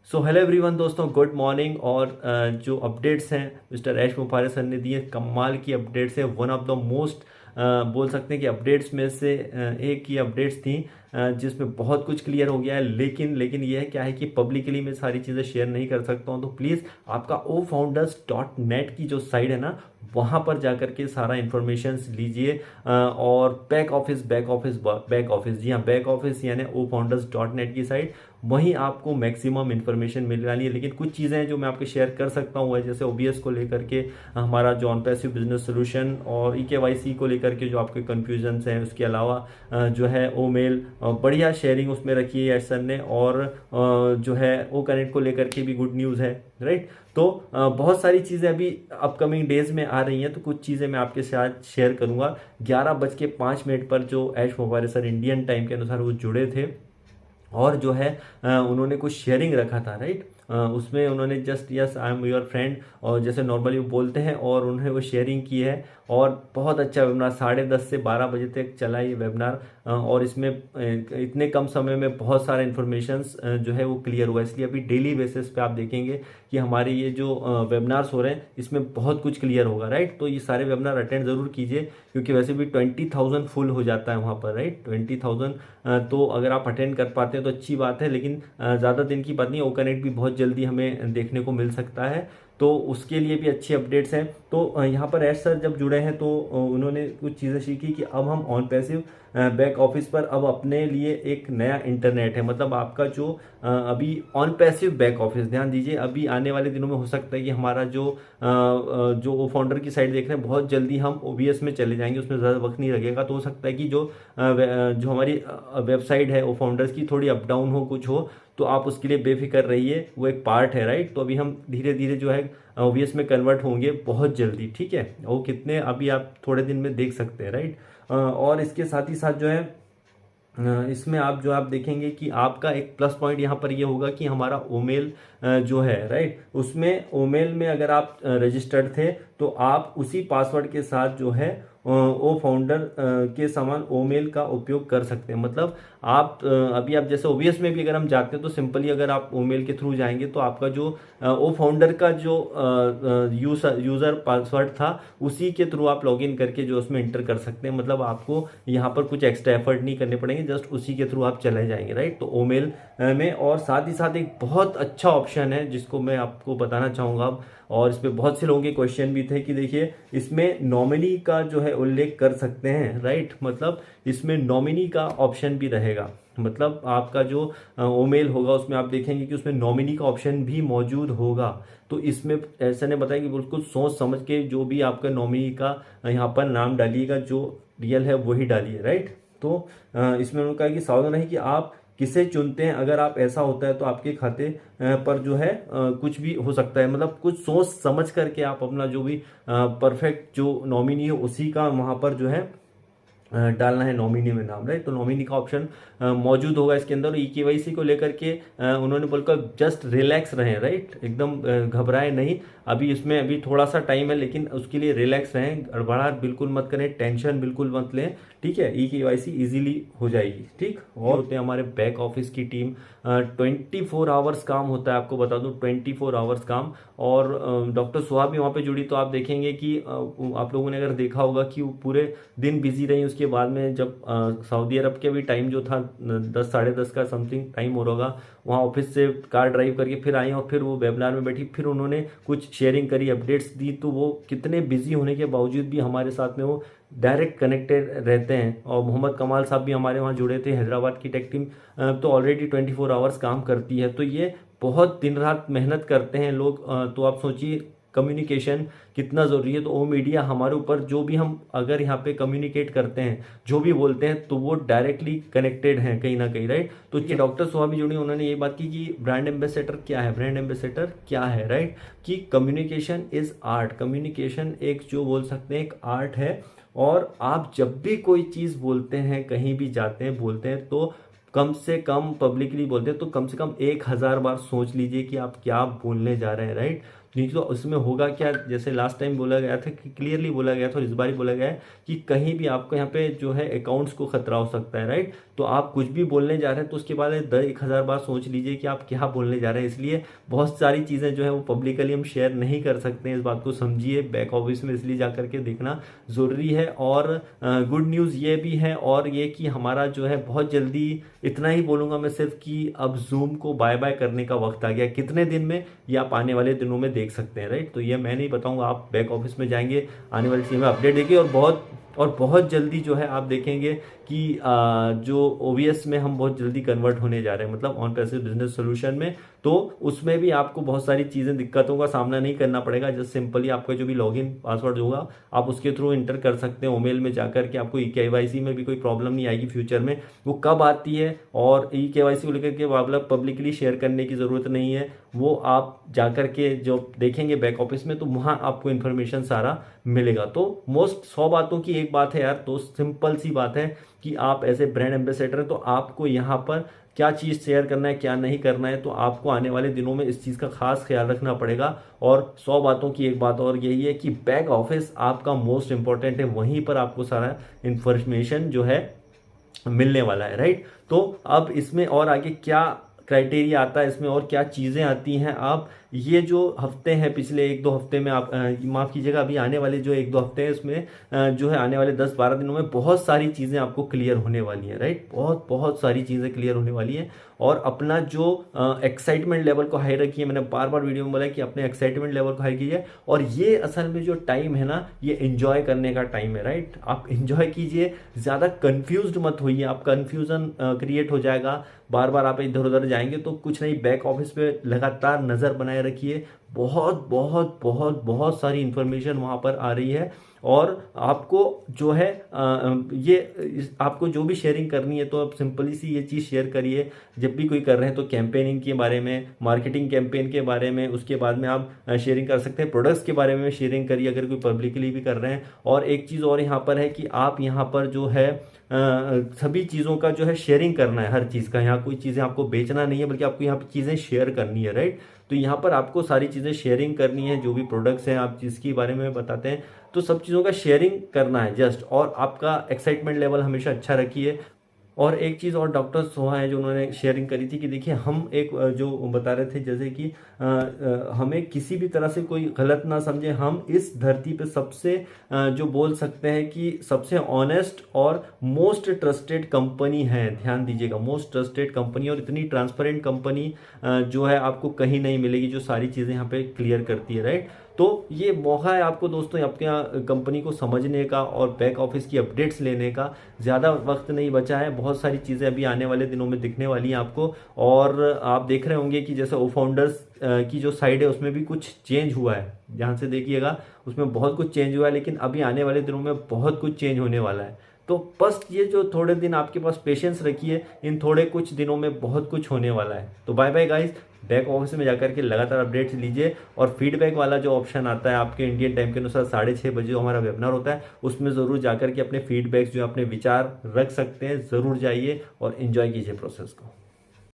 So hello everyone दोस्तों, good morning. और जो अपडेट्स हैं मिस्टर ऐश मुफारे सर ने दिए, कमाल की अपडेट्स है। वन ऑफ द मोस्ट बोल सकते हैं कि अपडेट्स में से एक ही अपडेट्स थी जिसमें बहुत कुछ क्लियर हो गया है। लेकिन ये है क्या है कि पब्लिकली मैं सारी चीज़ें शेयर नहीं कर सकता हूँ, तो प्लीज़ आपका ofounders.net की जो साइट है ना, वहाँ पर जाकर के सारा इन्फॉर्मेशन लीजिए। और बैक ऑफिस जी हाँ, बैक ऑफिस यानी ofounders.net की साइट, वहीं आपको मैक्सिमम इन्फॉर्मेशन मिलने वाली है। लेकिन कुछ चीज़ें हैं जो मैं आपके शेयर कर सकता हूँ, जैसे ओबीएस को लेकर के, हमारा जो ऑन पैसिव बिजनेस सोल्यूशन, और ईकेवाईसी को लेकर के जो आपके कन्फ्यूजन्स हैं। उसके अलावा जो है ओ मेल, बढ़िया शेयरिंग उसमें रखी है सर ने। और जो है ओ कनेक्ट को लेकर के भी गुड न्यूज़ है, राइट। तो बहुत सारी चीज़ें अभी अपकमिंग डेज में आ रही हैं, तो कुछ चीज़ें मैं आपके साथ शेयर करूंगा। 11:05 पर जो ऐश मुबारक सर इंडियन टाइम के अनुसार वो जुड़े थे, और जो है उन्होंने कुछ शेयरिंग रखा था, राइट। उसमें उन्होंने just yes I am your friend, और जैसे नॉर्मली वो बोलते हैं, और उन्होंने वो शेयरिंग की है। और बहुत अच्छा वेबिनार 10:30 से 12 बजे तक चला ये वेबिनार। और इसमें इतने कम समय में बहुत सारा इन्फॉर्मेशंस जो है वो क्लियर हुआ। इसलिए अभी डेली बेसिस पे आप देखेंगे कि हमारे ये जो वेबिनार्स हो रहे हैं, इसमें बहुत कुछ क्लियर होगा, राइट। तो ये सारे वेबिनार अटेंड जरूर कीजिए, क्योंकि वैसे भी 20,000 फुल हो जाता है वहाँ पर, राइट। 20,000, तो अगर आप अटेंड कर पाते हैं तो अच्छी बात है। लेकिन ज़्यादा दिन की बात नहीं, ओ कनेक्ट भी बहुत जल्दी हमें देखने को मिल सकता है, तो उसके लिए भी अच्छी अपडेट्स हैं। तो यहाँ पर ऐश सर जब जुड़े हैं, तो उन्होंने कुछ चीज़ें सीखी कि अब हम ऑन पैसिव बैक ऑफिस पर अब अपने लिए एक नया इंटरनेट है। मतलब आपका जो अभी ऑन पैसिव बैक ऑफिस, ध्यान दीजिए, अभी आने वाले दिनों में हो सकता है कि हमारा जो वो फाउंडर की साइड देख रहे हैं, बहुत जल्दी हम ओबीएस में चले जाएंगे, उसमें ज़्यादा वक्त नहीं लगेगा। तो हो सकता है कि जो हमारी वेबसाइट है वो फाउंडर्स की थोड़ी अप डाउन हो, कुछ हो, तो आप उसके लिए बेफिक्र रहिए, वो एक पार्ट है, राइट। तो अभी हम धीरे धीरे जो है ओबीएस में कन्वर्ट होंगे बहुत जल्दी, ठीक है। वो कितने अभी आप थोड़े दिन में देख सकते हैं, राइट। और इसके साथ ही साथ जो है इसमें आप देखेंगे कि आपका एक प्लस पॉइंट यहाँ पर ये होगा कि हमारा ओमेल जो है, राइट, उसमें ओमेल में अगर आप रजिस्टर्ड थे, तो आप उसी पासवर्ड के साथ जो है ओ फाउंडर के समान ओमेल का उपयोग कर सकते हैं। मतलब आप अभी आप जैसे ओबीएस में भी अगर हम जाते हैं, तो सिंपली अगर आप ओमेल के थ्रू जाएंगे, तो आपका जो ओ फाउंडर का जो यूज़र पासवर्ड था, उसी के थ्रू आप लॉगिन करके जो उसमें इंटर कर सकते हैं। मतलब आपको यहाँ पर कुछ एक्स्ट्रा एफर्ट नहीं करने पड़ेंगे, जस्ट उसी के थ्रू आप चले जाएंगे, राइट। तो ओमेल में, और साथ ही साथ एक बहुत अच्छा ऑप्शन है जिसको मैं आपको बताना चाहूँगा अब। और इस पे बहुत से लोगों के क्वेश्चन भी थे कि देखिए, इसमें नॉमिनी का जो है उल्लेख कर सकते हैं, राइट। मतलब इसमें नॉमिनी का ऑप्शन भी रहेगा। मतलब आपका जो ओमेल होगा, उसमें आप देखेंगे कि उसमें नॉमिनी का ऑप्शन भी मौजूद होगा। तो इसमें ऐसा ने बताया कि बिल्कुल सोच समझ के जो भी आपका नॉमिनी का यहाँ पर नाम डालिएगा, जो रियल है वही डालिए, राइट। तो इसमें उन्होंने कहा कि सावधान रहे कि आप किसे चुनते हैं। अगर आप ऐसा होता है तो आपके खाते पर जो है कुछ भी हो सकता है। मतलब कुछ सोच समझ करके आप अपना जो भी परफेक्ट जो नॉमिनी है, उसी का वहाँ पर जो है डालना है नॉमिनी में नाम, राइट। तो नॉमिनी का ऑप्शन मौजूद होगा इसके अंदर। ई केवाईसी को लेकर के उन्होंने बोलकर जस्ट रिलैक्स रहें, राइट, एकदम घबराए नहीं। अभी इसमें अभी थोड़ा सा टाइम है, लेकिन उसके लिए रिलैक्स रहें, गड़बड़ाहट बिल्कुल मत करें, टेंशन बिल्कुल मत लें, ठीक है। ई केवाईसी इजीली हो जाएगी, ठीक। और होते हैं हमारे बैक ऑफिस की टीम, 24 आवर्स काम होता है, आपको बता दूं, 24 आवर्स काम। और डॉक्टर सुहा भी वहाँ पे जुड़ी, तो आप देखेंगे कि आप लोगों ने अगर देखा होगा कि वो पूरे दिन बिजी रही। उसके बाद में जब सऊदी अरब के भी टाइम जो था 10 10:30 का समथिंग टाइम हो रहा, वहाँ ऑफिस से कार ड्राइव करके फिर आई, और फिर वो वेबिनार में बैठी, फिर उन्होंने कुछ शेयरिंग करी, अपडेट्स दी। तो वो कितने बिजी होने के बावजूद भी हमारे साथ में वो डायरेक्ट कनेक्टेड रहते हैं। और मोहम्मद कमाल साहब भी हमारे वहाँ जुड़े थे, हैदराबाद की टेक टीम तो ऑलरेडी 24 आवर्स काम करती है। तो ये बहुत दिन रात मेहनत करते हैं लोग। तो आप सोचिए कम्युनिकेशन कितना ज़रूरी है। तो ओ मीडिया हमारे ऊपर जो भी हम अगर यहाँ पे कम्युनिकेट करते हैं, जो भी बोलते हैं, तो वो डायरेक्टली कनेक्टेड हैं कहीं ना कहीं, राइट। तो ये डॉक्टर सुहा जुड़ी, उन्होंने ये बात की कि ब्रांड एम्बेसडर क्या है, ब्रांड एम्बेसडर क्या है, राइट। कि कम्युनिकेशन इज आर्ट, कम्युनिकेशन एक जो बोल सकते हैं एक आर्ट है। और आप जब भी कोई चीज़ बोलते हैं, कहीं भी जाते हैं, बोलते हैं, तो कम से कम पब्लिकली बोलते हैं तो कम से कम 1,000 बार सोच लीजिए कि आप क्या बोलने जा रहे हैं, राइट। नहीं तो उसमें होगा क्या, जैसे लास्ट टाइम बोला गया था कि क्लियरली बोला गया था और इस बार ही बोला गया है कि कहीं भी आपको यहाँ पे जो है अकाउंट्स को खतरा हो सकता है, राइट। तो आप कुछ भी बोलने जा रहे हैं तो उसके बाद 1000 बार सोच लीजिए कि आप क्या बोलने जा रहे हैं। इसलिए बहुत सारी चीज़ें जो है वो पब्लिकली हम शेयर नहीं कर सकते हैं, इस बात को समझिए। बैक ऑफिस में इसलिए जा करके देखना ज़रूरी है। और गुड न्यूज़ ये भी है और ये कि हमारा जो है बहुत जल्दी, इतना ही बोलूँगा मैं सिर्फ कि अब जूम को बाय बाय करने का वक्त आ गया। कितने दिन में, ये आप आने वाले दिनों में देख सकते हैं, राइट। तो ये मैं नहीं बताऊँगा, आप बैक ऑफिस में जाएंगे, आने वाली चीज़ में अपडेट देखिए। और बहुत जल्दी जो है आप देखेंगे कि जो ओवीएस में हम बहुत जल्दी कन्वर्ट होने जा रहे हैं, मतलब ऑन पैसिव बिजनेस सोल्यूशन में। तो उसमें भी आपको बहुत सारी चीज़ें, दिक्कतों का सामना नहीं करना पड़ेगा। जस्ट सिंपली आपका जो भी लॉगिन पासवर्ड होगा आप उसके थ्रू इंटर कर सकते हैं ओमेल में जाकर के। आपको केवाईसी में भी कोई प्रॉब्लम नहीं आएगी फ्यूचर में। वो कब आती है और केवाईसी को लेकर के मतलब पब्लिकली शेयर करने की ज़रूरत नहीं है, वो आप जाकर के जो देखेंगे बैक ऑफिस में तो वहाँ आपको इन्फॉर्मेशन सारा मिलेगा। तो मोस्ट 100 बातों की एक बात है यार, तो सिंपल सी बात है कि आप ऐसे ब्रांड एम्बेसडर हैं तो आपको यहाँ पर क्या चीज़ शेयर करना है क्या नहीं करना है, तो आपको आने वाले दिनों में इस चीज़ का खास ख्याल रखना पड़ेगा। और 100 बातों की एक बात और यही है कि बैक ऑफिस आपका मोस्ट इंपॉर्टेंट है, वहीं पर आपको सारा इंफॉर्मेशन जो है मिलने वाला है, राइट। तो अब इसमें और आगे क्या क्राइटेरिया आता है, इसमें और क्या चीज़ें आती हैं, आप ये जो हफ्ते हैं, पिछले 1-2 हफ्ते में आप माफ़ कीजिएगा, अभी आने वाले जो 1-2 हफ्ते हैं इसमें जो है आने वाले 10-12 दिनों में बहुत सारी चीज़ें आपको क्लियर होने वाली हैं, राइट। बहुत सारी चीज़ें क्लियर होने वाली हैं। और अपना जो एक्साइटमेंट लेवल को हाई रखिए, मैंने बार बार वीडियो में बोला है कि अपने एक्साइटमेंट लेवल को हाई कीजिए। और ये असल में जो टाइम है ना, ये एंजॉय करने का टाइम है, राइट। आप एंजॉय कीजिए, ज़्यादा कन्फ्यूज्ड मत होइए, आप कन्फ्यूज़न क्रिएट हो जाएगा। बार बार आप इधर उधर जाएंगे तो कुछ नहीं, बैक ऑफिस पे लगातार नज़र बनाए रखिए। बहुत सारी इंफॉर्मेशन वहाँ पर आ रही है। और आपको जो है आपको जो भी शेयरिंग करनी है तो आप सिंपली सी ये चीज़ शेयर करिए। जब भी कोई कर रहे हैं तो कैंपेनिंग के बारे में, मार्केटिंग कैंपेन के बारे में, उसके बाद में आप शेयरिंग कर सकते हैं। प्रोडक्ट्स के बारे में शेयरिंग करिए अगर कोई पब्लिकली भी कर रहे हैं। और एक चीज़ और यहाँ पर है कि आप यहाँ पर जो है सभी चीज़ों का जो है शेयरिंग करना है, हर चीज़ का। यहाँ कोई चीज़ें आपको बेचना नहीं है, बल्कि आपको यहाँ पर चीज़ें शेयर करनी है, राइट। तो यहाँ पर आपको सारी चीज़ें शेयरिंग करनी है, जो भी प्रोडक्ट्स हैं आप जिसके बारे में बताते हैं तो सब चीज़ों का शेयरिंग करना है जस्ट। और आपका एक्साइटमेंट लेवल हमेशा अच्छा रखिए। और एक चीज़ और डॉक्टर सोहा है जो उन्होंने शेयरिंग करी थी कि देखिए हम एक जो बता रहे थे जैसे कि हमें किसी भी तरह से कोई गलत ना समझे, हम इस धरती पे सबसे जो बोल सकते हैं कि सबसे ऑनेस्ट और मोस्ट ट्रस्टेड कंपनी है। ध्यान दीजिएगा, मोस्ट ट्रस्टेड कंपनी, और इतनी ट्रांसपेरेंट कंपनी जो है आपको कहीं नहीं मिलेगी जो सारी चीज़ें यहाँ पे क्लियर करती है, राइट। तो ये मौका है आपको दोस्तों अपने कंपनी को समझने का और बैक ऑफिस की अपडेट्स लेने का। ज़्यादा वक्त नहीं बचा है, बहुत सारी चीज़ें अभी आने वाले दिनों में दिखने वाली हैं आपको। और आप देख रहे होंगे कि जैसे ओ फाउंडर्स की जो साइड है उसमें भी कुछ चेंज हुआ है, ध्यान से देखिएगा, उसमें बहुत कुछ चेंज हुआ है। लेकिन अभी आने वाले दिनों में बहुत कुछ चेंज होने वाला है। तो बस ये जो थोड़े दिन आपके पास पेशेंस रखिए, इन थोड़े कुछ दिनों में बहुत कुछ होने वाला है। तो bye bye guys, back office में जाकर के लगातार अपडेट्स लीजिए। और फीडबैक वाला जो ऑप्शन आता है आपके इंडियन टाइम के अनुसार 6:30 बजे जो हमारा वेबिनार होता है, उसमें ज़रूर जाकर के अपने फीडबैक्स जो अपने विचार रख सकते हैं, ज़रूर जाइए और इन्जॉय कीजिए प्रोसेस को।